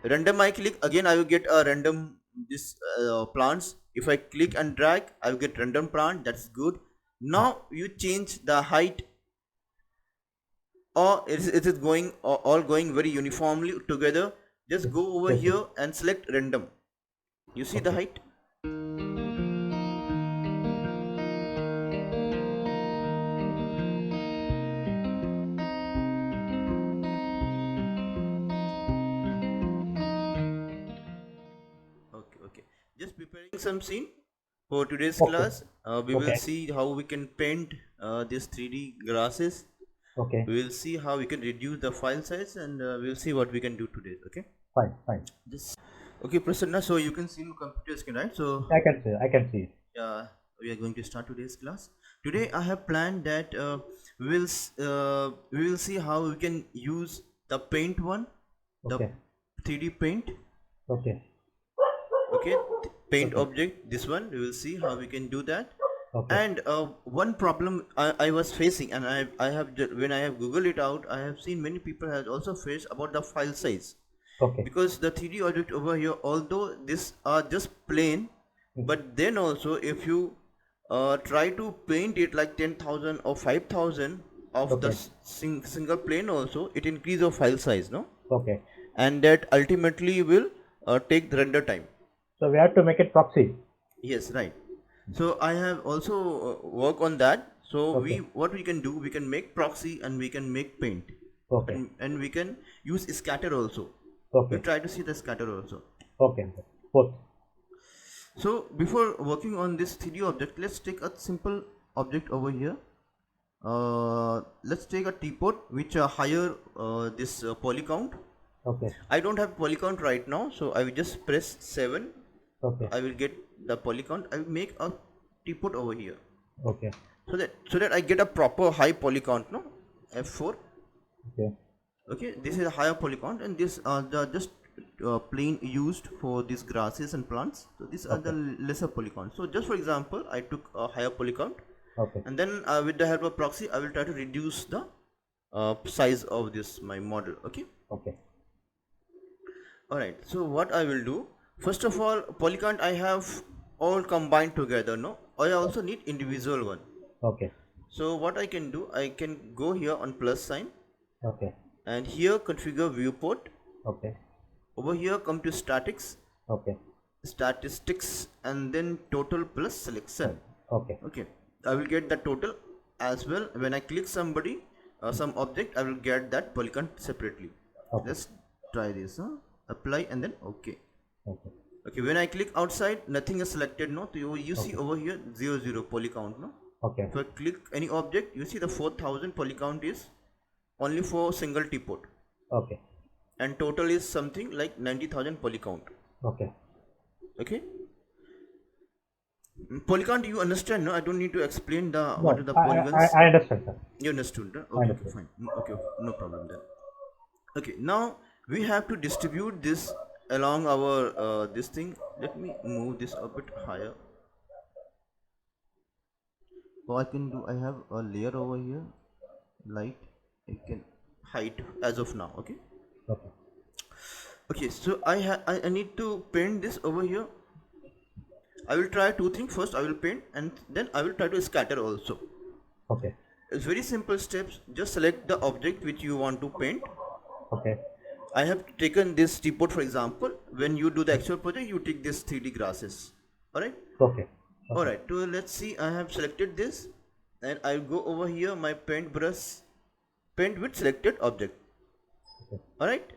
Random I click, again I will get a random this plants. If I click and drag, I will get random plant. That's good. Now you change the height, or it is going all going very uniformly together. Just Yes. go over Yes. Yes. here and select random. You see the Okay. height? Okay, okay. Just preparing some scene for today's Okay. class. We will Okay. see how we can paint these 3D grasses. Okay. We will see how we can reduce the file size, and we'll see what we can do today. Okay. Fine. Fine. Just okay, Prasanna. So you can see my computer screen, right? So I can see. I can see. yeah, we are going to start today's class. Today I have planned that we will see how we can use the paint one, the Okay. 3D paint. Okay. Okay, paint Okay. object. This one we will see how we can do that. Okay. And one problem I was facing, and when I have googled it out, I have seen many people have also faced about the file size, Okay. because the 3D object over here, although these are just plain, Mhm. but then also if you try to paint it like 10,000 or 5,000 of the Okay. single plane, also it increase your file size, no? Okay. And that ultimately will take the render time. So we have to make it proxy. Yes, right. So I have also work on that. So we Okay. what we can do, we can make proxy and we can make paint, Okay. and we can use scatter also. We Okay. try to see the scatter also. Okay. Both. So before working on this 3D object, let's take a simple object over here. Let's take a teapot which higher this poly count. Okay. I don't have poly count right now, so I will just press 7. Okay. I will get the poly count. I will make a teapot over here, Okay. so that I get a proper high poly count. No, F4. Okay. Okay, this is a higher poly count, and this the just plain used for these grasses and plants. So these are the Okay. lesser poly count. So just for example, I took a higher poly count, Okay. and then with the help of proxy, I will try to reduce the size of this my model. Okay. Okay. All right. So what I will do, first of all, poly count I have all combined together. No, I also need individual one. Okay. So what I can do, I can go here on plus sign, Okay. and here configure viewport. Okay. Over here come to Okay. statistics, and then total plus selection. Okay. Okay, I will get the total as well. When I click somebody, some object, I will get that polygon separately. Okay. Let's try this. Apply and then okay. Okay. Okay, when I click outside, nothing is selected. No, so you see Okay. over here 00 poly count. No, Okay. if I click any object, you see the 4000 poly count is only for single teapot, Okay. and total is something like 90,000 poly count. Okay. Okay, polygon, do you understand? No, I don't need to explain the what are No, the I, I, polygons. I understand, sir. You understood? I Okay, okay, understand. fine. Okay, okay, no problem then. Okay, now we have to distribute this along our this thing. Let me move this a bit higher. What I can do, I have a layer over here, light. I can hide as of now. Okay. Okay. Okay, so I need to paint this over here. I will try two things. First, I will paint, and then I will try to scatter also. Okay. It's very simple steps. Just select the object which you want to paint. Okay. I have taken this teapot for example. When you do the actual project, you take this 3D grasses. Alright? Okay. Okay. Alright, so let's see. I have selected this, and I'll go over here, my paint brush, paint with selected object. Okay. Alright?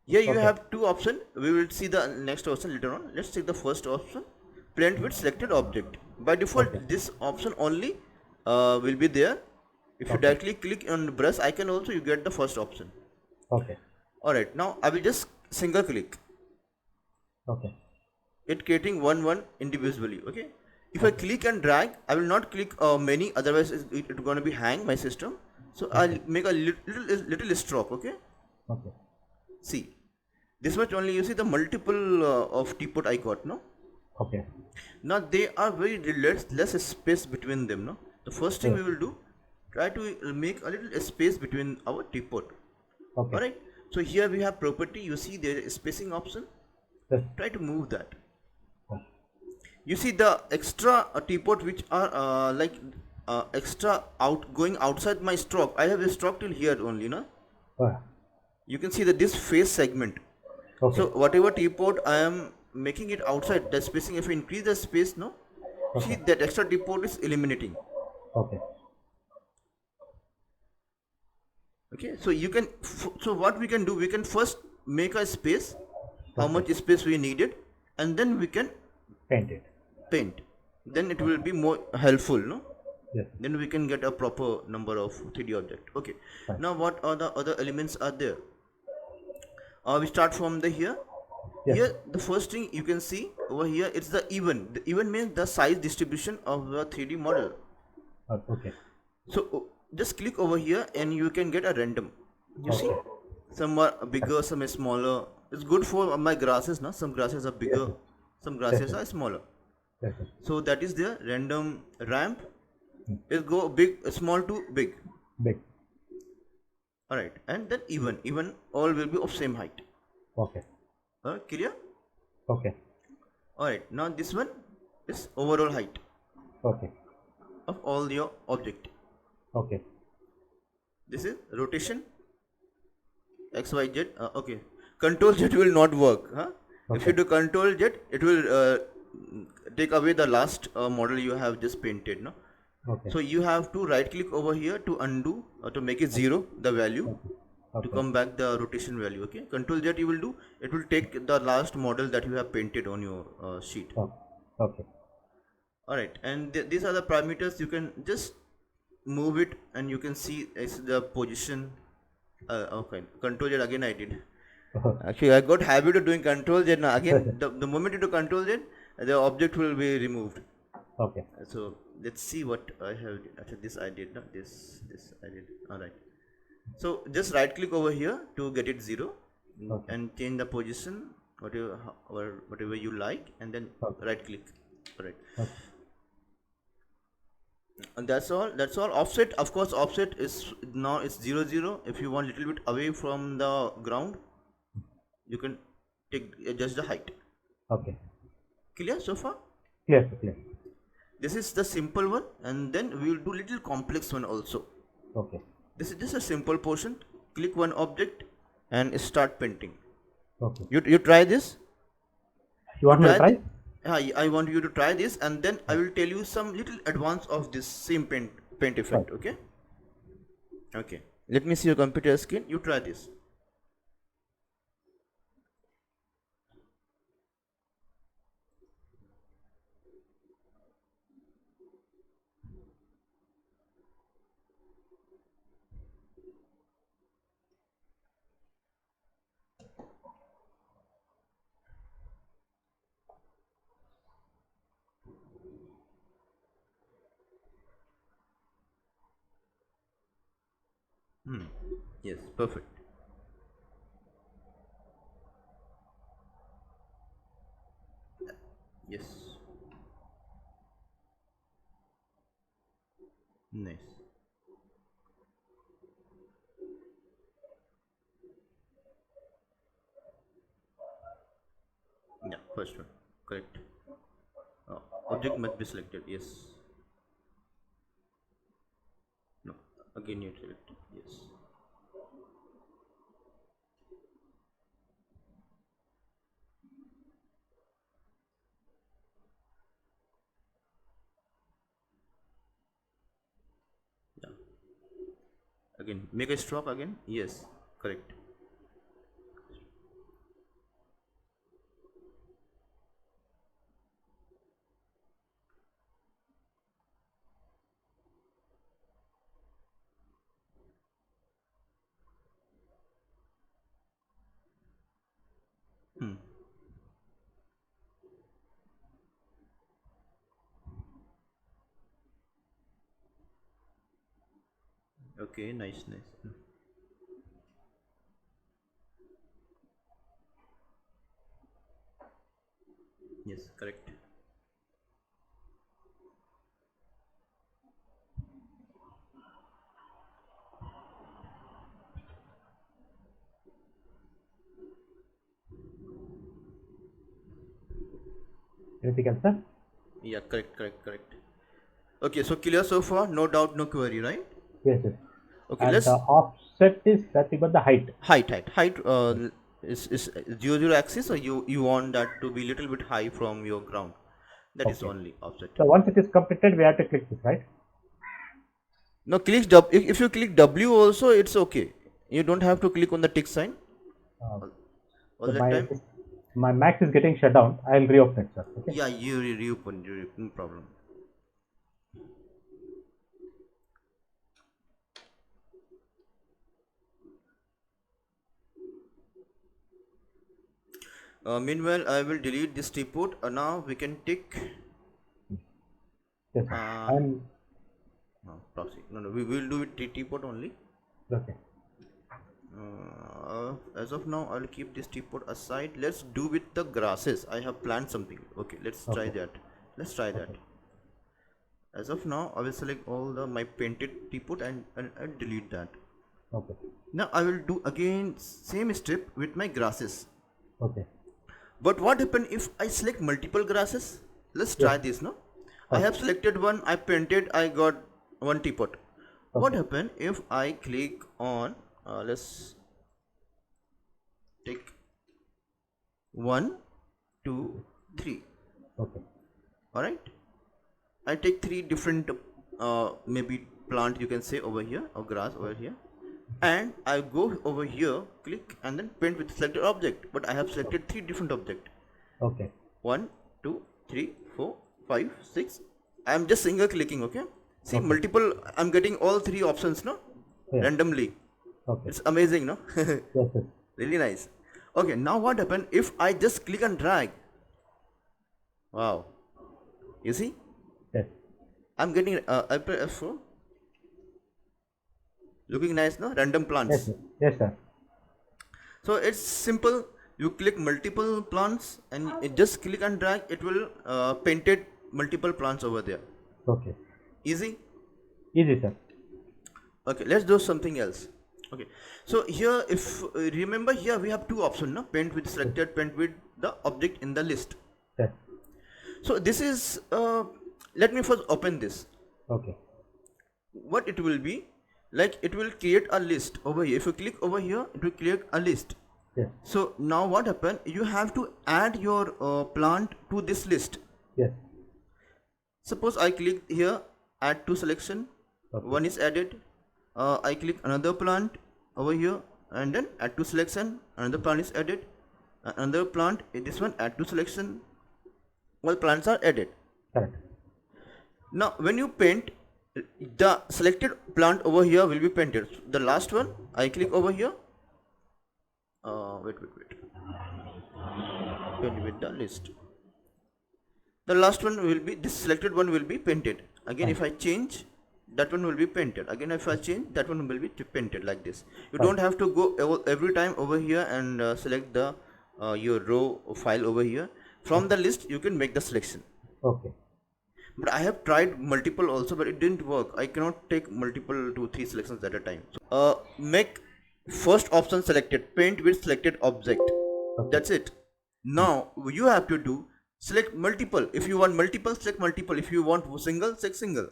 Here you Okay. have two options. We will see the next option later on. Let's take the first option, paint with selected object. By Okay. default, this option only will be there. If you Okay. directly click on the brush icon also, you get the first option. Okay. Alright, now I will just single click Okay. it, creating one individually. Okay, if I Okay. click and drag, I will not click many, otherwise it's going to be hang my system. So I'll Okay. make a little stroke. Okay, Okay. see, this much only. You see the multiple of teapot I got. No, Okay. now they are very less space between them. No, the first thing Yes. we will do, try to make a little space between our teapot. Okay. Alright, So here we have property. You see there is spacing option. Yes. Try to move that. Oh, You see the extra teapot which are extra out going outside my stroke. I have a stroke till here only, no? oh, You can see that this face segment. okay. So whatever teapot I am making it outside, the spacing, if you increase the space, no? See Okay. that extra teapot is eliminating. Okay. Okay, so you can, so what we can do, we can first make a space, how Okay. much space we needed, and then we can Paint it. paint. Then it will be more helpful, no? Yes. Then we can get a proper number of 3D object. Okay, Fine. now what are the other elements are there? We start from the here. Yes. Here the first thing you can see over here, it's the even. The even means the size distribution of the 3D model. Okay. So just click over here and you can get a random. You see, Okay. some are bigger, some is smaller. It's good for my grasses, no? Some grasses are bigger, some grasses Yes. are smaller. Yes. Yes. So that is the random ramp. Hmm. It go big, small to big. Big. All right, and then even all will be of same height. Okay. Clear? Okay. All right. Now this one is overall height Okay. of all your object. Okay. This is rotation. X Y Z. Okay. Control Z will not work. Huh? If Okay. you do Control Z, it will take away the last model you have just painted. No. Okay. So you have to right click over here to undo or to make it 0 the value, to Okay. come back the rotation value. Okay, Control Z you will do, it will take the last model that you have painted on your sheet. Oh, okay. All right, and these are the parameters. You can just move it and you can see it's the position. Okay, Control Z again I did. Actually I got habit of doing Control Z. Now again the moment you do Control Z, the object will be removed. Okay. So let's see what I have. After this I did not this I did. All right, so just right click over here to get it 0, Okay. and change the position whatever you like, and then Okay. right click. All right, Okay. and that's all. Offset, of course, offset is now it's 0 0. If you want little bit away from the ground, you can take adjust the height. Okay. Clear so far? Clear. Clear. This is the simple one, and then we will do little complex one also. Okay. This is just a simple portion. Click one object and start painting. Okay. You try this. You want me to try? I want you to try this, and then I will tell you some little advance of this same paint effect. Right. Okay. Okay. Let me see your computer screen. You try this. Yes. Perfect. Yes. Nice. Yeah. First one. Correct. Object must be selected. Yes. No. Again you select. Yes. Yeah. Again. Make a stroke again. Yes. Correct. Hmm. Okay. Nice. Nice. Yes. Correct. Anything else, sir? Yeah, correct. Okay, so clear so far, no doubt, no query, right? Yes, yes. Okay, And let's the offset is nothing but the height. height is 0 axis, or you want that to be little bit high from your ground. That is Okay. only offset. So once it is completed, we have to click this, right? Now click W. If you click W also, it's okay. You don't have to click on the tick sign Uh, all so that time. my Max is getting shut down. I'll reopen it, sir. Okay. Yeah, you reopen, no problem. Meanwhile, I will delete this teapot. Now we can tick. Yes, sir. Uh, And no, proxy. No, we will do it teapot only. okay. As of now, I'll keep this teapot aside. Let's do with the grasses. I have planned something. Okay, let's try that. Let's try that. As of now, I will select all my painted teapot and delete that. Okay. Now I will do again same step with my grasses. Okay. But what happen if I select multiple grasses? Let's try this, no? I have selected one, I painted, I got one teapot. What happen if I click on, let's take 1, 2, 3. Okay. Alright? I take 3 different, maybe plant you can say over here, or grass over here. And I go over here, click and then paint with selected object. But I have selected 3 different object. Okay. 1, 2, 3, 4, 5, 6. I am just single clicking, okay? See, multiple, I'm getting all 3 options, no? Yeah. Randomly. Okay. It's amazing, no? Yes, yes. Really nice. Okay, now what happen if I just click and drag? Wow. You see? Yes. I'm getting F4. Looking nice, no? Random plants. Yes, sir. Yes, sir. So it's simple. You click multiple plants and it just click and drag. It will painted multiple plants over there. Okay. Easy. Easy, sir. Okay, let's do something else. Okay, so here if remember here we have 2 options, no? Paint with selected, paint with the object in the list. Yes. So this is let me first open this. Okay. What it will be like, it will create a list over here. If you click over here, it will create a list. Yes. So now what happen, you have to add your plant to this list. Yes. Suppose I click here, add to selection. Okay. One is added. I click another plant over here and then add to selection. Another plant is added. Another plant, this one, add to selection. All plants are added. Correct. Now when you paint, the selected plant over here will be painted. The last one, I click over here. Wait. Paint with the list. The last one will be, this selected one will be painted. Again, if I change, that one will be painted. Again, if I change, that one will be painted like this. You don't have to go every time over here and select the your row file over here. From the list, you can make the selection. Okay. But I have tried multiple also, but it didn't work. I cannot take multiple 2-3 selections at a time. So, make first option selected, paint with selected object. Okay. That's it. Now you have to do select multiple. If you want multiple, select multiple. If you want single, select single.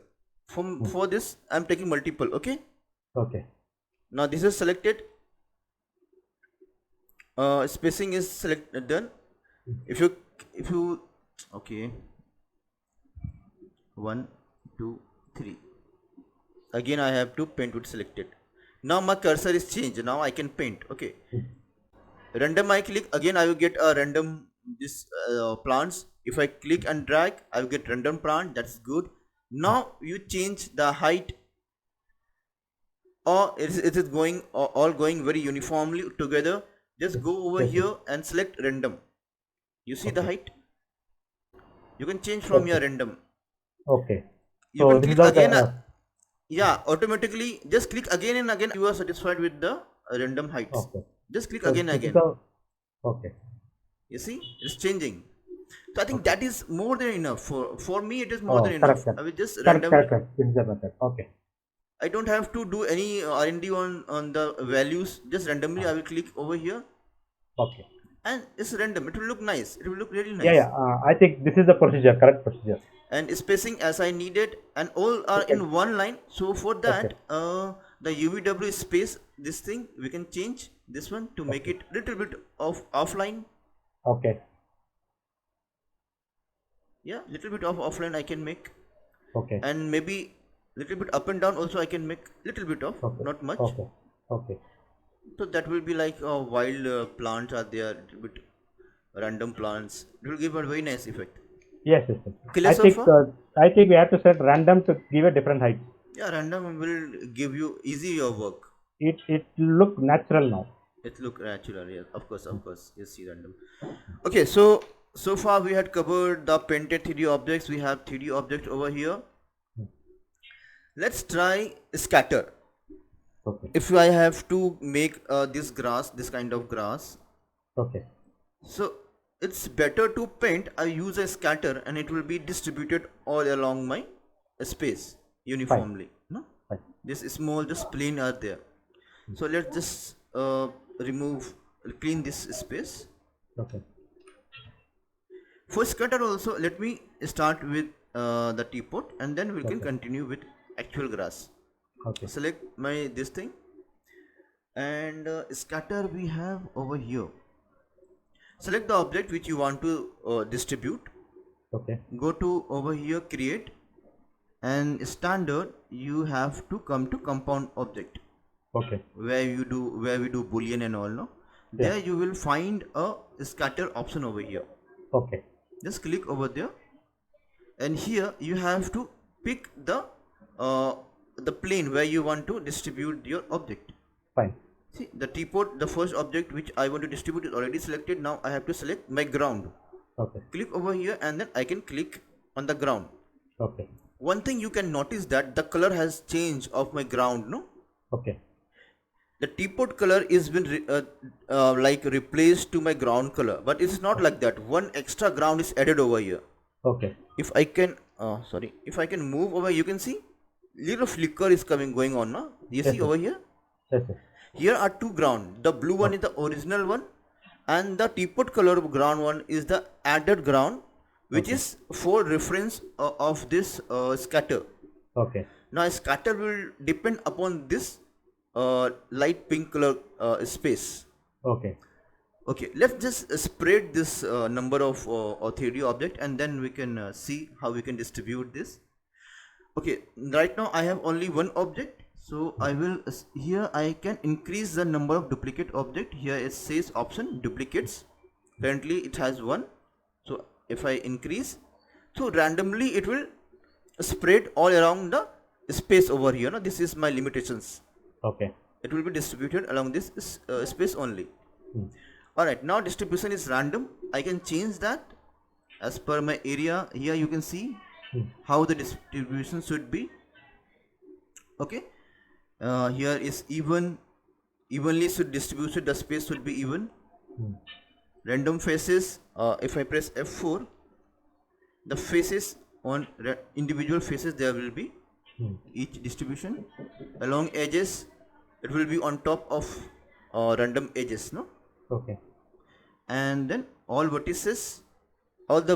For this, I'm taking multiple. Okay. Okay. Now this is selected. Spacing is selected done. If you okay. 1, 2, 3. Again I have to paint with selected. Now my cursor is changed. Now I can paint. Okay. Random I click. Again I will get a random this plants. If I click and drag, I will get random plant. That's good. Now you change the height, or it is going all going very uniformly together. Just go over here and select random. You see the height? You can change from your random. Okay. You can click again. Yeah, automatically just click again and again. You are satisfied with the random heights. Okay. Just click again and again. Okay. You see, it's changing. So I think that is more than enough. For me, it is more than enough. I will just randomly. Correct. It's the method. Okay. I don't have to do any R&D on the values. Just randomly, I will click over here. Okay. and it's random. It will look nice. It will look really nice. Yeah. I think this is the procedure, correct procedure. And spacing as I needed, and all are in one line. So for that, Okay. the UVW space, this thing we can change this one to make it little bit of offline. Okay. Yeah, little bit of offline I can make, Okay. and maybe little bit up and down also I can make little bit of, Okay. not much. Okay. Okay. So that will be like wild plants are there, little bit random plants. It will give a very nice effect. Yes. Yes. Yes. Clear I so think far? I think we have to set random to give a different height. Yeah, random will give you easy your work. It look natural now. It look natural, yes, of course. You see random. Okay, so far we had covered the painted 3D objects. We have 3D object over here. Let's try scatter. Okay. If I have to make this grass, this kind of grass, Okay. so it's better to paint. I use a scatter, and it will be distributed all along my space uniformly. No, Fine. this small just plane are there. So let's just clean this space. Okay. For scatter also, let me start with the teapot, and then we can continue with actual grass. Okay. Select my this thing, and scatter we have over here. Select the object which you want to distribute. Okay. Go to over here, create, and standard. You have to come to compound object, Okay. where we do boolean and all. No, Yeah. there you will find a scatter option over here. Okay. Just click over there, and here you have to pick the plane where you want to distribute your object. Fine. See, the teapot, the first object which I want to distribute is already selected. Now I have to select my ground. Okay. Click over here, and then I can click on the ground. Okay. One thing you can notice that the color has changed of my ground. No, Okay. the teapot color is been like replaced to my ground color, but it's not like that. One extra ground is added over here. Okay. If I can if I can move over, you can see little flicker is going on. No, you see over here. Yes. Yes. Here are two ground. The blue one is the original one, and the teapot color ground one is the added ground, which is for reference of this scatter. Okay. Now scatter will depend upon this light pink color space. Okay. Okay, let's just spread this number of 3D object, and then we can see how we can distribute this. Okay, right now I have only one object, so I will here I can increase the number of duplicate object. Here it says option duplicates. Currently it has one, so if I increase, so randomly it will spread all around the space over here. No, this is my limitations. Okay. It will be distributed along this space only. Hmm. Alright, now distribution is random. I can change that as per my area. Here you can see how the distribution should be. Okay, here is evenly should distributed, the space should be even. Random faces, if I press F4, the faces on individual faces there will be each distribution. Along edges, it will be on top of random edges. No, Okay. and then all the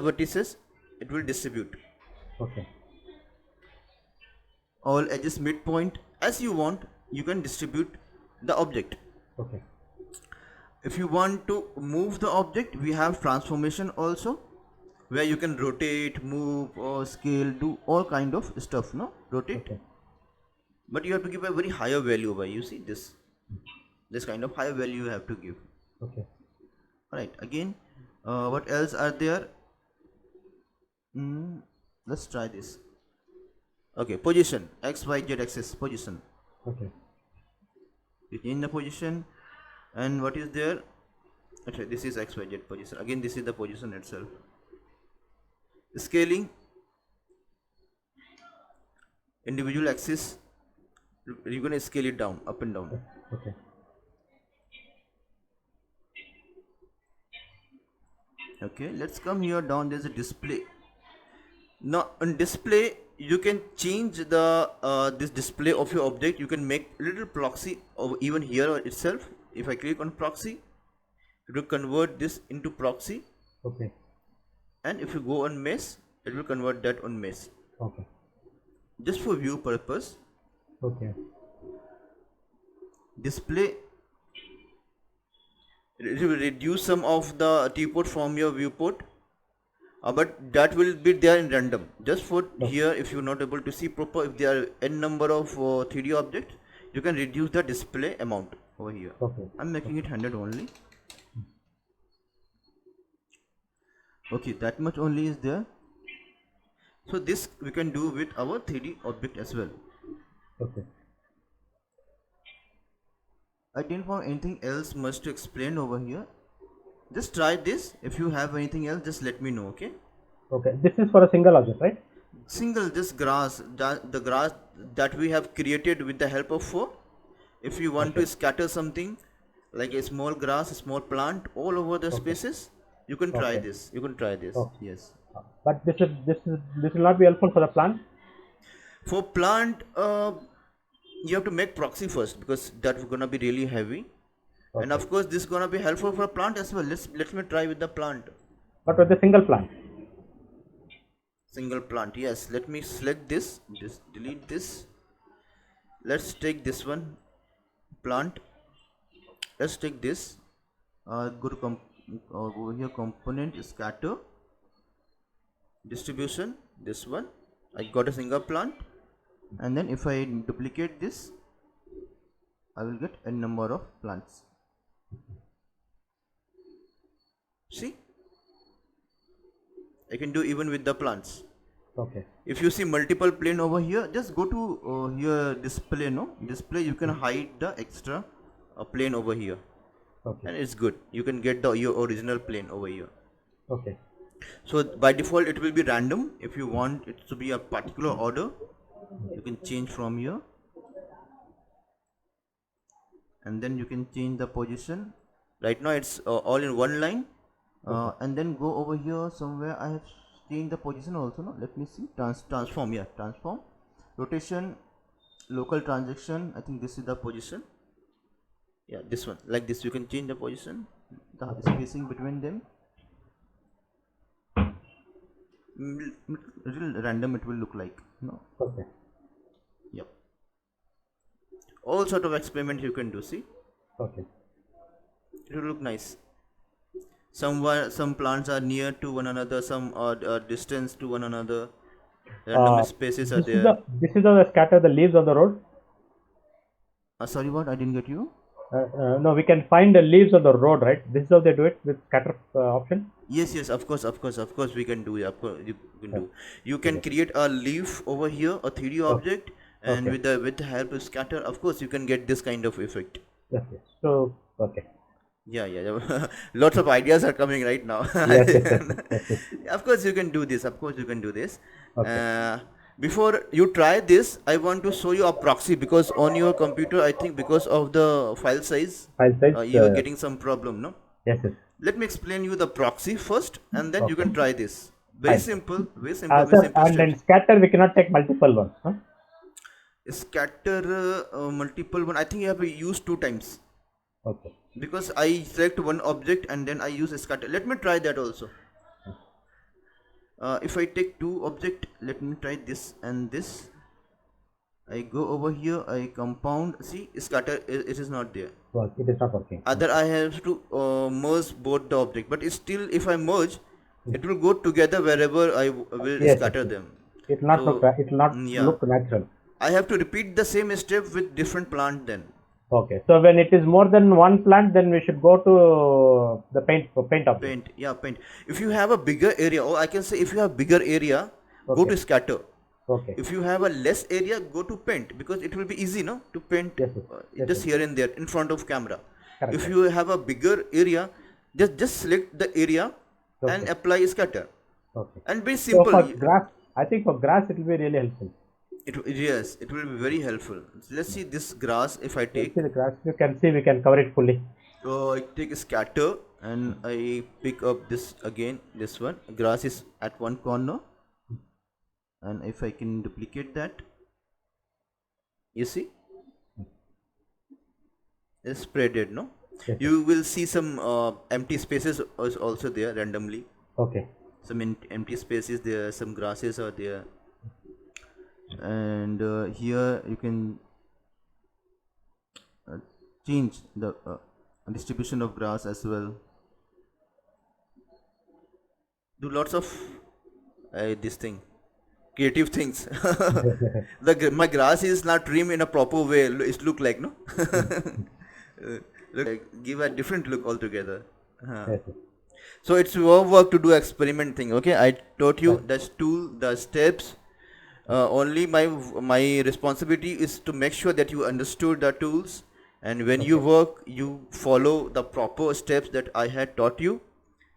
vertices it will distribute. Okay. All edges midpoint, as you want, you can distribute the object. Okay. If you want to move the object, we have transformation also, where you can rotate, move, or scale, do all kind of stuff. No, rotate. Okay. But you have to give a very higher value by, you see this kind of higher value you have to give. Okay. Alright, again, what else are there? Let's try this. Okay, position, X, Y, Z axis position. Okay. You change the position, and what is there? Okay, this is X, Y, Z position. Again, this is the position itself. Scaling, individual axis, you're gonna scale it down, up and down. Okay. Okay, let's come here down. There's a display. Now on display, you can change the this display of your object. You can make little proxy of even here itself. If I click on proxy, it will convert this into proxy, Okay. and if you go on mesh, it will convert that on mesh. Okay. Just for view purpose, Okay. display, it will reduce some of the T-port from your viewport, but that will be there in random. Just for here, if you're not able to see proper, if there are n number of 3D objects, you can reduce the display amount over here. Okay. I'm making it 100 only. Okay, that much only is there. So this we can do with our 3D object as well. Okay. I didn't find anything else much to explain over here. Just try this. If you have anything else, just let me know, okay? Okay. This is for a single object, right? Single, just grass, the grass that we have created with the help of 4. If you want to scatter something like a small grass, a small plant all over the spaces, you can try Okay. this. You can try this. Okay. Yes. But this will not be helpful for the plant. For plant, you have to make proxy first because that's gonna be really heavy. And of course, this is gonna be helpful for plant as well. Let me try with the plant. But with the single plant. Single plant, yes. Let me select this. Just delete this. Let's take this one, plant. Let's take this. Go to over here, component, scatter, distribution. This one. I got a single plant, and then if I duplicate this, I will get a number of plants. See, I can do even with the plants. Okay. If you see multiple plane over here, just go to here display. No display, you can hide the extra plane over here, Okay. and it's good. You can get your original plane over here. Okay. So by default it will be random. If you want it to be a particular order, you can change from here, and then you can change the position. Right now it's all in one line, and then go over here somewhere. I have changed the position also. No, let me see. Transform. Yeah, transform, rotation, local transaction. I think this is the position. Yeah, this one, like this. You can change the position, the spacing between them. Little random it will look like. No. Okay. Yep. All sort of experiment you can do. See, Okay. it will look nice. Some plants are near to one another, some are distance to one another. Random spaces are there. This is how they scatter the leaves on the road. Sorry, what? I didn't get you. No, we can find the leaves on the road, right? This is how they do it with scatter option. Yes, of course, we can do it. Of course, you can do. You can create a leaf over here, a 3D object, and with the help of scatter, of course, you can get this kind of effect. Yes. Yes. So okay. Yeah. Lots of ideas are coming right now. Yes. Of course, you can do this. Okay. Before you try this, I want to show you a proxy because on your computer, I think because of the file size, File size. you are getting some problem, no? Yes. Yes. Let me explain you the proxy first, and then you can try this. Very Fine. simple, very Sir, simple and step. then scatter we cannot take multiple ones. Huh? Scatter multiple one. I think you have to use 2 times Okay. because I select one object and then I use a scatter. Let me try that also. If I take 2 object, let me try this and this. I go over here, I compound. See, scatter. It is not there. Well, it is not working. Other I have to merge both the object, but it's still if I merge, it will go together wherever I will scatter them. It will not look. It will not look natural. I have to repeat the same step with different plant then. Okay. So when it is more than one plant, then we should go to the paint object. Paint. Yeah, paint. If you have a bigger area, or I can say if you have bigger area, go to scatter. Okay. If you have a less area, go to paint because it will be easy, no, to paint just here and there in front of camera. Correct. If you have a bigger area, just select the area and apply scatter. Okay. And be simple. So for grass, I think for grass it will be really helpful. Yes, it will be very helpful. Let's see this grass. If I take, see the grass, you can see we can cover it fully. so I take a scatter and I pick up this again. This one, grass is at one corner, and if I can duplicate that, you see, it's spreaded, no? Yes. You will see some empty spaces is also there randomly. Okay. Some empty spaces there, some grasses are there, and here you can uh, change the distribution of grass as well. Do lots of this thing, creative things. My grass is not trimmed in a proper way. It look like no. Look like, give a different look altogether. Yes. Yes. So it's your work to do experiment thing. Okay, I taught you the tool, the steps. Only my responsibility is to make sure that you understood the tools, and when you work, you follow the proper steps that I had taught you.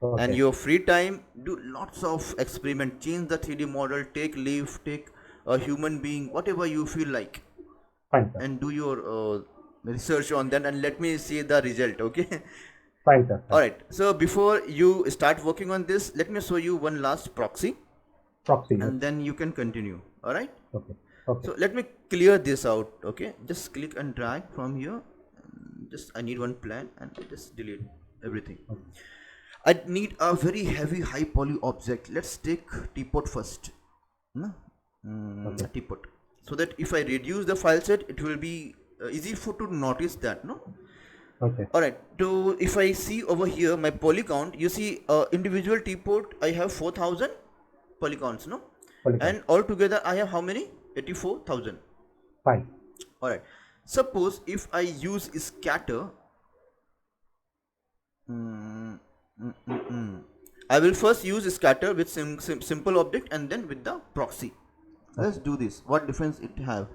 Okay. And your free time, do lots of experiment. Change the 3D model. Take leaf. Take a human being. Whatever you feel like, Fine, sir. and do your research on that, and let me see the result. Okay. Fine, sir. All right. So before you start working on this, let me show you one last proxy, Proxy. Yes. and then you can continue. All right. Okay. Okay. So let me clear this out. Okay. Just click and drag from here. Just I need one plan, and just delete everything. I need a very heavy high poly object. Let's take teapot first. No? Teapot. So that if I reduce the file set, it will be easy for to notice that. No. Okay. Alright, so if I see over here my poly count, you see individual teapot I have 4,000 poly counts, no? Polygon. And altogether I have how many? 84,000. Fine. Alright, suppose if I use scatter, I will first use scatter with simple object and then with the proxy. Let's do this. What difference it have?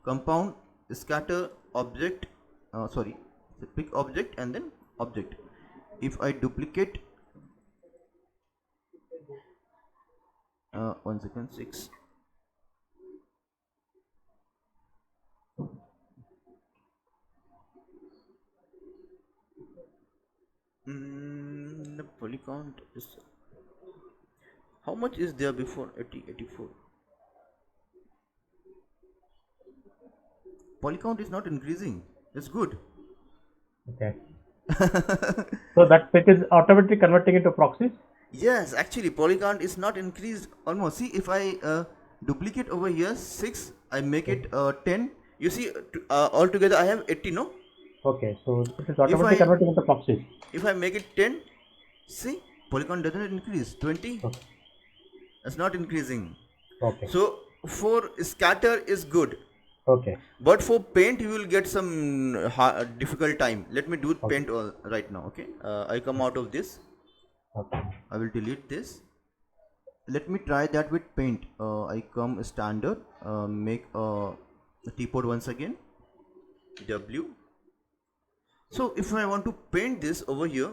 Compound, scatter, object, sorry, pick object and then object. If I duplicate, 1 second, 6. The poly count is, how much is there before 84? Poly count is not increasing. It's good. Okay. So that pick is automatically converting into proxies? Yes, actually poly count is not increased almost. See, if I duplicate over here 6, I make it 10. You see, altogether I have 80, no? Okay, so it is automatically converting into proxies. If I make it 10, see, poly count doesn't increase. 20, Okay. it's not increasing. Okay. So for scatter is good, Okay. but for paint you will get some difficult time. Let me do paint right now. Okay, I come out of this. Okay. I will delete this. Let me try that with paint. I come standard, make a teapot once again, W. So if I want to paint this over here,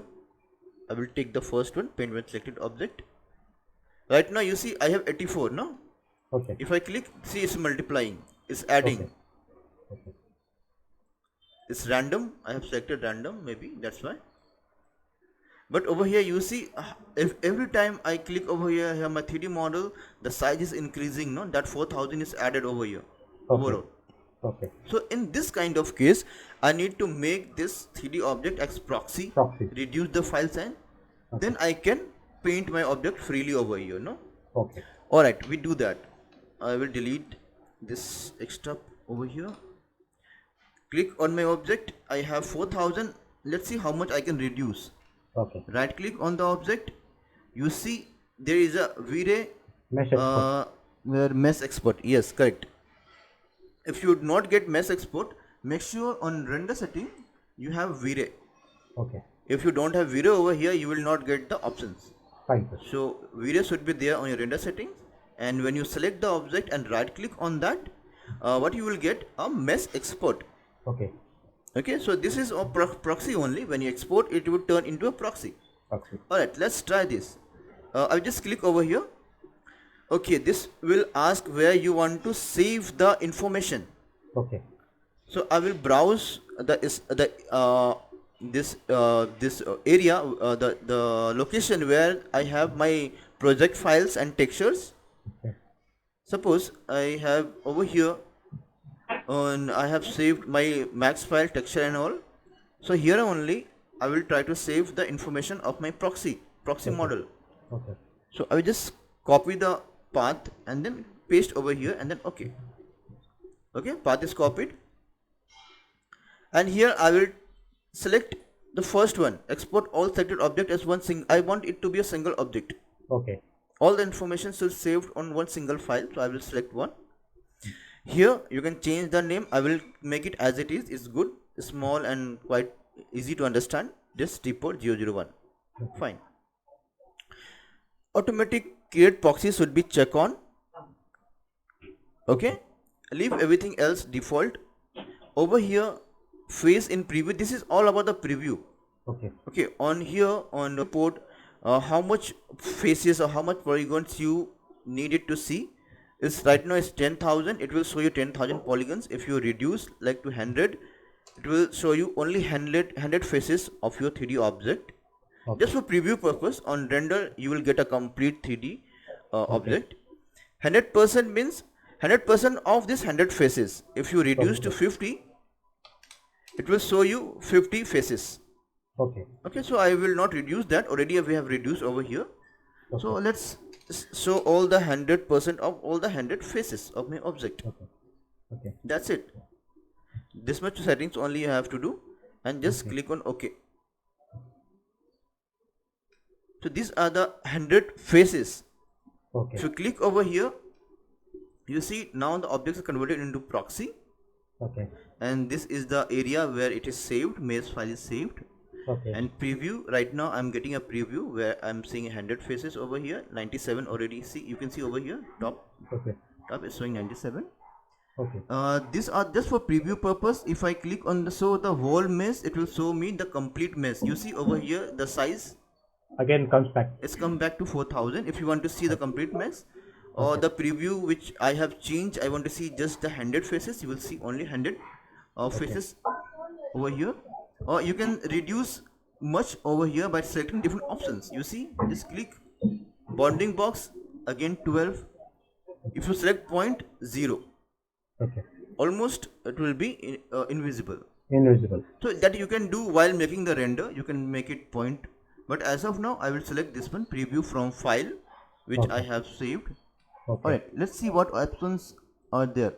I will take the first one, paint with selected object. Right now you see I have 84, no? Okay. If I click, see it's multiplying, it's adding. Okay. Okay. It's random. I have selected random, maybe that's why. But over here you see, if every time I click over here, I have my 3D model, the size is increasing, no? That 4,000 is added over here, overall. Okay. So in this kind of case, I need to make this 3D object as proxy, reduce the file size, then I can paint my object freely over here, no? Okay. Alright, we do that. I will delete this extra over here. Click on my object, I have 4,000. Let's see how much I can reduce. Okay. Right click on the object, you see there is a V-Ray Mesh export. where mesh export. Yes, correct. If you do not get mesh export, make sure on render setting you have V-Ray. Okay. If you don't have V-Ray over here, you will not get the options. Fine, sir. So V-Ray should be there on your render settings, and when you select the object and right click on that, what you will get, a mesh export. Okay. Okay, so this is a proxy only. When you export, it would turn into a proxy. Proxy. Alright, let's try this. I'll just click over here. Okay, this will ask where you want to save the information. Okay. So I will browse this area, the location where I have my project files and textures. Okay. Suppose I have over here, and I have saved my max file, texture and all. So here only I will try to save the information of my proxy model. Okay. So I will just copy the path and then paste over here and then okay. Okay, path is copied. And here I will select the first one, export all selected object as one single. I want it to be a single object. Okay. All the information should saved on one single file. So I will select one. Here you can change the name. I will make it as it is. It's good, small and quite easy to understand. Just T-port 001. Fine. Automatic create proxy should be check on. Okay. Leave everything else default. Over here, face in preview. This is all about the preview. Okay. Okay. On here on the port, how much faces or how much polygons you needed to see is right now is 10,000. It will show you 10,000 polygons. If you reduce like to 100, it will show you only 100 faces of your 3D object. Okay. Just for preview purpose, on render you will get a complete 3D object. 100% means 100% of this 100 faces. If you reduce to 50, it will show you 50 faces. Okay. Okay, so I will not reduce that. Already we have reduced over here. So let's show all the 100% of all the 100 faces of my object. Okay. Okay. That's it. This much settings only you have to do, and just click on OK. So these are the 100 faces. Okay. If you click over here, you see now the objects are converted into proxy, Okay. and this is the area where it is saved. Mesh file is saved. Okay. And preview, right now I'm getting a preview where I'm seeing 100 faces over here. 97 already. See, you can see over here top Okay. is showing 97. Okay. These are just for preview purpose. If I click on the show the whole mesh, it will show me the complete mesh. You see over here the size, Again comes back. it's come back to 4000. If you want to see the complete mesh, or the preview which I have changed, I want to see just the 100 faces, you will see only 100 faces over here. Or you can reduce much over here by selecting different options. You see, just click bounding box, again 12. If you select point 0, Okay. almost it will be invisible. Invisible. So that you can do while making the render. You can make it point, but as of now I will select this one, preview from file, which I have saved. Okay. Alright, let's see what options are there.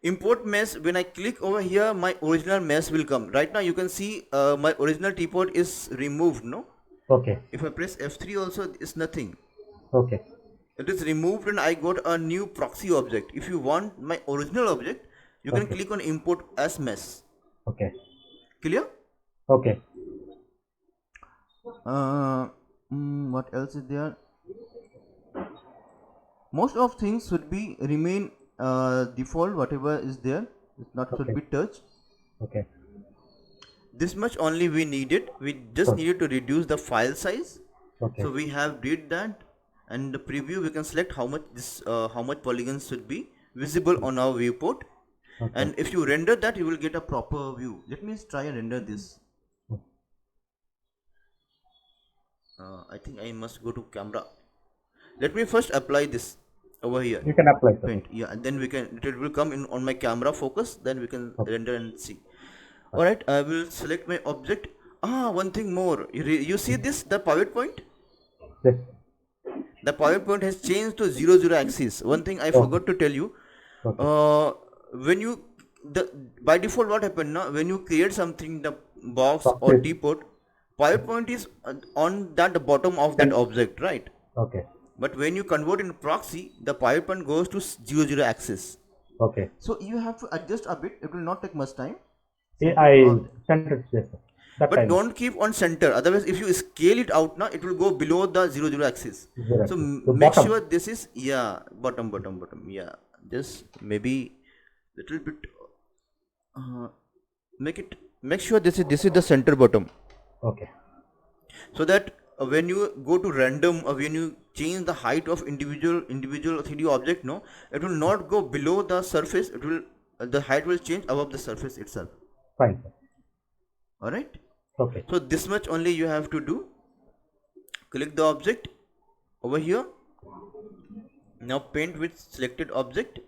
Import mesh. When I click over here, my original mesh will come. Right now you can see my original T-port is removed, no? Okay. If I press F3 also, it's nothing. Okay. It is removed and I got a new proxy object. If you want my original object, you can click on import as mesh. Okay. Clear? Okay. What else is there? Most of things should be remain default. Whatever is there, it's not should be touched. Okay. This much only we needed. We just needed to reduce the file size. Okay. So we have did that, and the preview we can select how much this how much polygons should be visible on our viewport. And if you render that, you will get a proper view. Let me try and render this. I think I must go to camera. Let me first apply this over here. You can apply that. Paint, yeah, and then we can, it will come in on my camera focus, then we can render and see. Alright, I will select my object. One thing more, you see this, the pivot point? Yes. The pivot point has changed to 0 axis. One thing I forgot to tell you, when you, by default what happened now, when you create something, the box or T-port, pivot point is on that bottom of that object, right? Okay. But when you convert in proxy, the pivot point goes to 0 axis. Okay. So you have to adjust a bit. It will not take much time. I centered this. But don't keep on center. Otherwise, if you scale it out now, it will go below the 0 axis. So make sure this is bottom. Yeah, just maybe little bit. Make sure this is the center bottom. Okay. So that when you go to random or when you change the height of individual 3D object, no, it will not go below the surface. It will the height will change above the surface itself. Fine. All right. Okay. So this much only you have to do. Click the object over here. Now paint with selected object.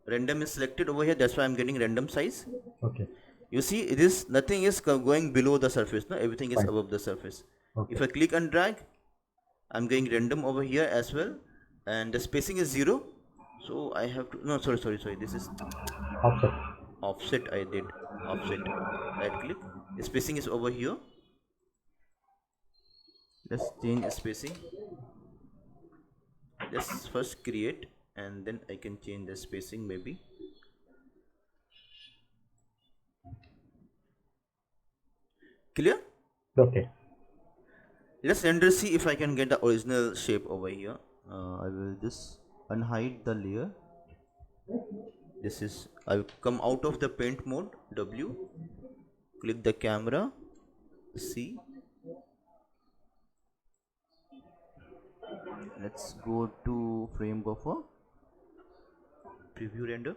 Random is selected over here. That's why I'm getting random size. Okay. You see, it is nothing is going below the surface, no, everything is Fine. above the surface. Okay. If I click and drag, I'm going random over here as well, and the spacing is 0, so I have to, no, sorry, this is Offset. offset. I did offset, right click, the spacing is over here. Let's change spacing. Let's first create, and then I can change the spacing maybe. Clear? Okay. Let's render, see if I can get the original shape over here. I will just unhide the layer. This is, I will come out of the paint mode, W, click the camera, C. Let's go to frame buffer, preview render.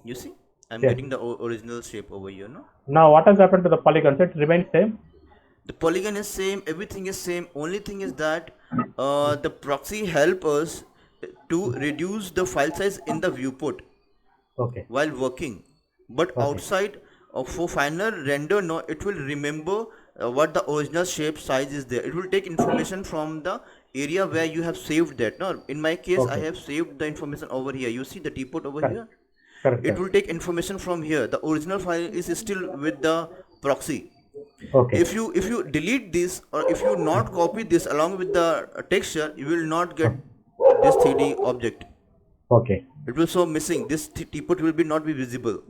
You see, I'm Yes. getting the original shape over here, no? Now what has happened to the polygons? It remains same. The polygon is same, everything is same. Only thing is that the proxy help us to reduce the file size in the viewport Okay. while working, but Okay. outside for final render, no, it will remember what the original shape size is there. It will take information from the area where you have saved that. No, in my case, I Okay. have saved the information over here. You see the teapot over Correct. here. Correct. It will take information from here. The original file is still with the proxy. Okay. If you delete this, or if you not copy this along with the texture, you will not get this 3D object. Okay. It will show missing. This teapot will be not be visible.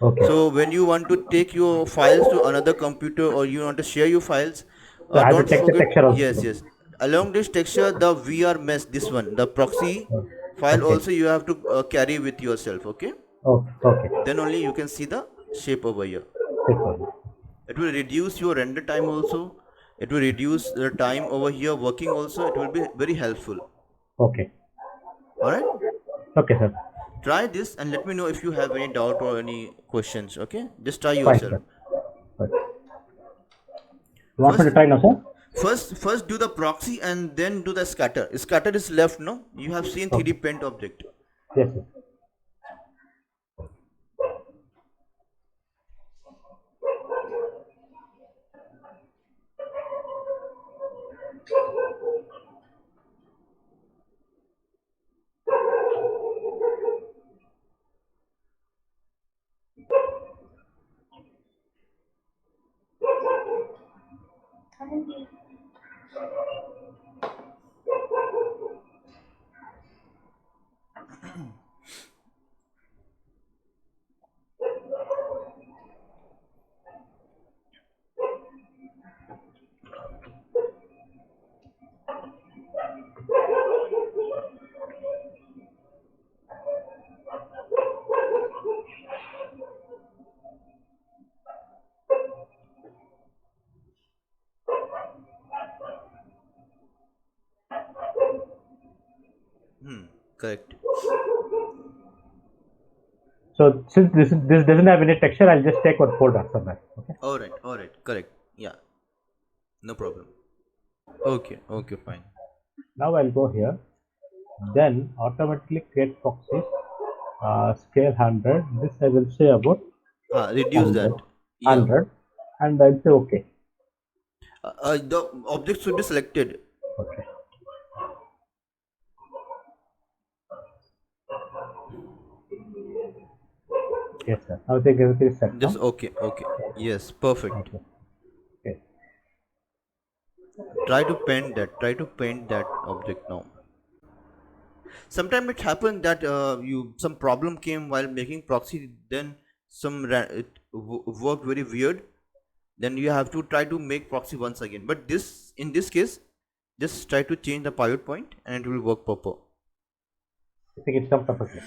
Okay. So when you want to take your files to another computer, or you want to share your files, So I have to don't check the forget. texture also. Yes. Along this texture, the VR mesh, this one, the proxy file Okay. also you have to carry with yourself. Okay. Okay. Okay. Then only you can see the shape over here. This one. It will reduce your render time also. It will reduce the time over here working also. It will be very helpful. Okay. All right. Okay, sir. Try this and let me know if you have any doubt or any questions. Okay. Just try Fine, yourself. sir. Fine. You want me to try now, sir? First do the proxy and then do the scatter. Scatter is left, no? You have seen 3D paint object. Yes, sir. Correct. So since this doesn't have any texture, I'll just take one folder somewhere. Okay. All right. Correct. Yeah. No problem. Okay. Fine. Now I'll go here. Then automatically create proxies. Scale 100. This I will say about Reduce that. 100. Yeah. 100, and I'll say okay. The object should be selected. Okay. Yes, sir. Now I think everything is set. Just now. okay. Yes. Perfect. Okay. Okay. Try to paint that object now. Sometimes it happened that some problem came while making proxy, then it worked very weird, then you have to try to make proxy once again. But in this case, just try to change the pivot point and it will work proper. I think it comes perfectly.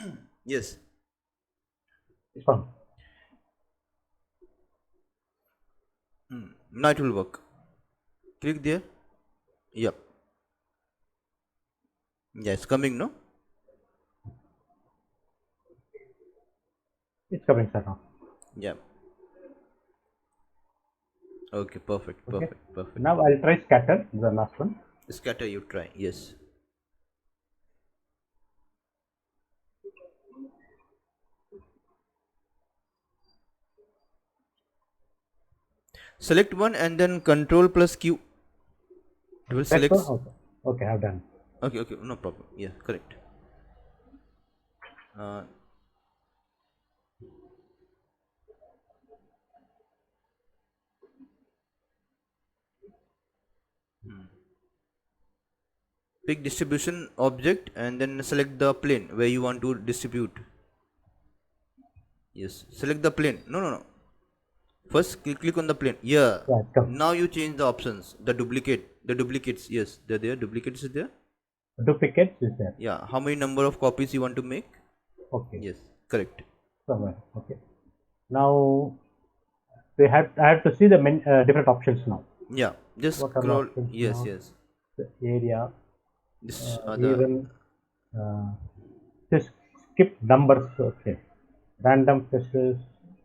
Yes. It's fine. Now it will work. Click there. Yep. Yes, coming, no? It's coming, sir, now. Yeah. Okay, perfect. Now I'll try scatter, the last one. Scatter you try. Yes. Select one and then Control plus Q. It will Select select. one? Okay. Okay, I've done. Okay, no problem. Yeah, correct. Uh, Pick distribution object and then select the plane where you want to distribute. Yes, select the plane. No. First, click on the plane. Yeah. Yeah, come. Now you change the options. The duplicates. Yes, they're there. Duplicates is there. Duplicates is there. Yeah. How many number of copies you want to make? Okay. Yes, correct. Somewhere. Okay. Now I have to see the different options now. Yeah. Just What are the scroll. options Yes, now? yes. The area, This the even just skip numbers. Okay. Random faces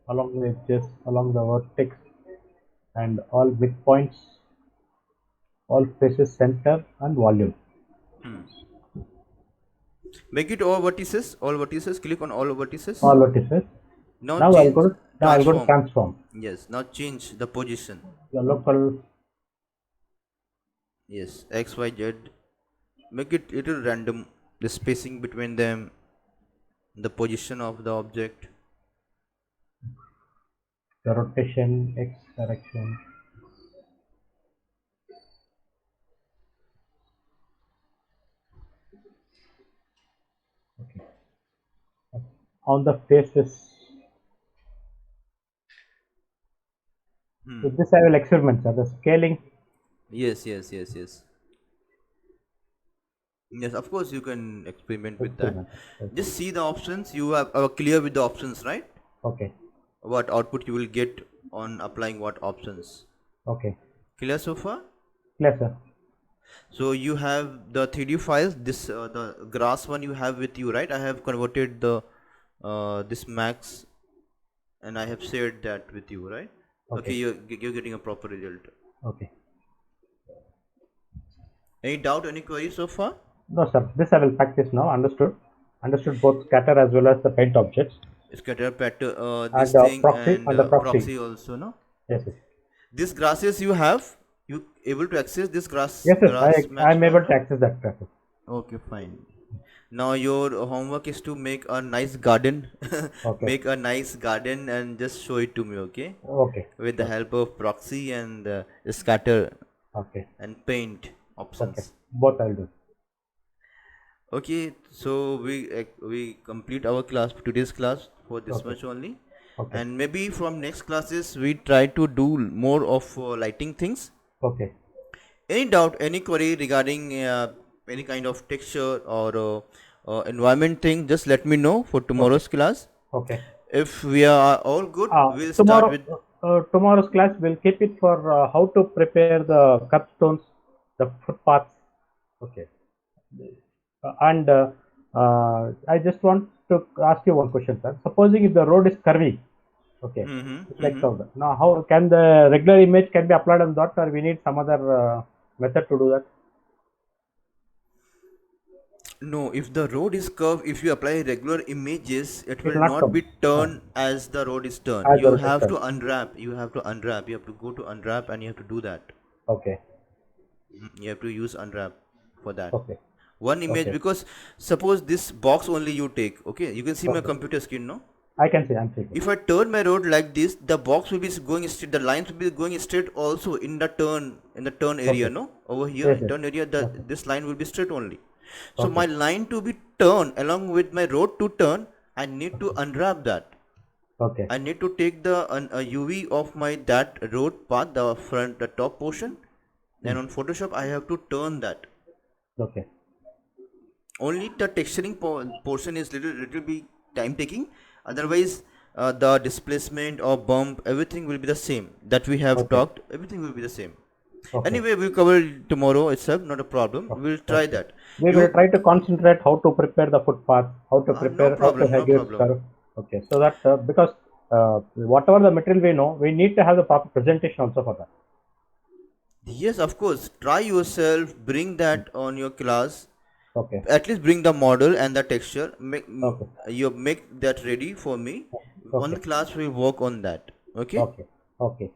along the edges, along the vertex, and all midpoints, all faces center and volume. make it all vertices. All vertices. Click on all vertices. All vertices. Now Now change I'll go to transform. transform. Yes. Now change the position. The local. Yes. X, Y, Z. Make it little random. The spacing between them. The position of the object. The rotation, X direction. Okay. On the faces. With this I will experiment, sir. The scaling. Yes. Yes, of course you can experiment with that. Experiment. Okay. Just see the options. You are clear with the options, right? Okay. What output you will get on applying what options. Okay. Clear so far? Clear, sir. So you have the 3D files. This the grass one you have with you, right? I have converted the this max, and I have shared that with you, right? Okay, you're getting a proper result. Okay. Any doubt? Any query so far? No, sir. This I will practice now. Understood. Understood both scatter as well as the paint objects. Scatter pattern, And this thing, proxy and and the proxy. proxy also, no? Yes, yes. These grasses you have, you able to access this grass? Yes, yes. Grass I am able match to access that traffic. Okay, fine. Now your homework is to make a nice garden. Okay. Make a nice garden and just show it to me, okay? Okay. With the help of proxy and scatter Okay. and paint options. Okay. Both I'll do. Okay, so we complete our class, today's class, for this Okay. much only. Okay. And maybe from next classes we try to do more of lighting things. Okay. Any doubt, any query regarding any kind of texture or environment thing, just let me know for tomorrow's class. Okay. If we are all good, we'll start Tomorrow, with tomorrow's class we'll keep it for how to prepare the cupstones, the footpaths. Okay. And I just want to ask you one question, sir. Supposing if the road is curvy, okay, it's like so. Now, how can the regular image can be applied on that, or we need some other method to do that? no, if the road is curved, if you apply regular images, it will not not come. be turned as the road is turned. As the You road is have to turned. unwrap. You have to unwrap. You have to go to unwrap and you have to do that. Okay. You have to use unwrap for that. Okay. One image, Okay. because suppose this box only you take. Okay, you can see my Okay. computer screen, no? I can see. I'm seeing. If I turn my road like this, the box will be going straight. The lines will be going straight also in the turn area, Okay. no? Over here, Yes, in yes. turn area, this line will be straight only. So Okay. my line to be turned along with my road to turn, I need to unwrap that. Okay. I need to take the UV of my that road path, the front, the top portion. Then on Photoshop, I have to turn that. Okay. Only the texturing portion is little bit time taking. Otherwise, the displacement or bump, everything will be the same that we have talked. Everything will be the same. Okay. Anyway, we'll cover it tomorrow itself. Not a problem. We'll try that. We will try to concentrate how to prepare the footpath, how to No prepare, how to problem. No give problem. curve. Okay, so that because whatever the material we know, we need to have the proper presentation also for that. Yes, of course. Try yourself. Bring that on your class. Okay. At least bring the model and the texture. Okay. You make that ready for me. On the class, we'll work on that. Okay. Okay. Okay.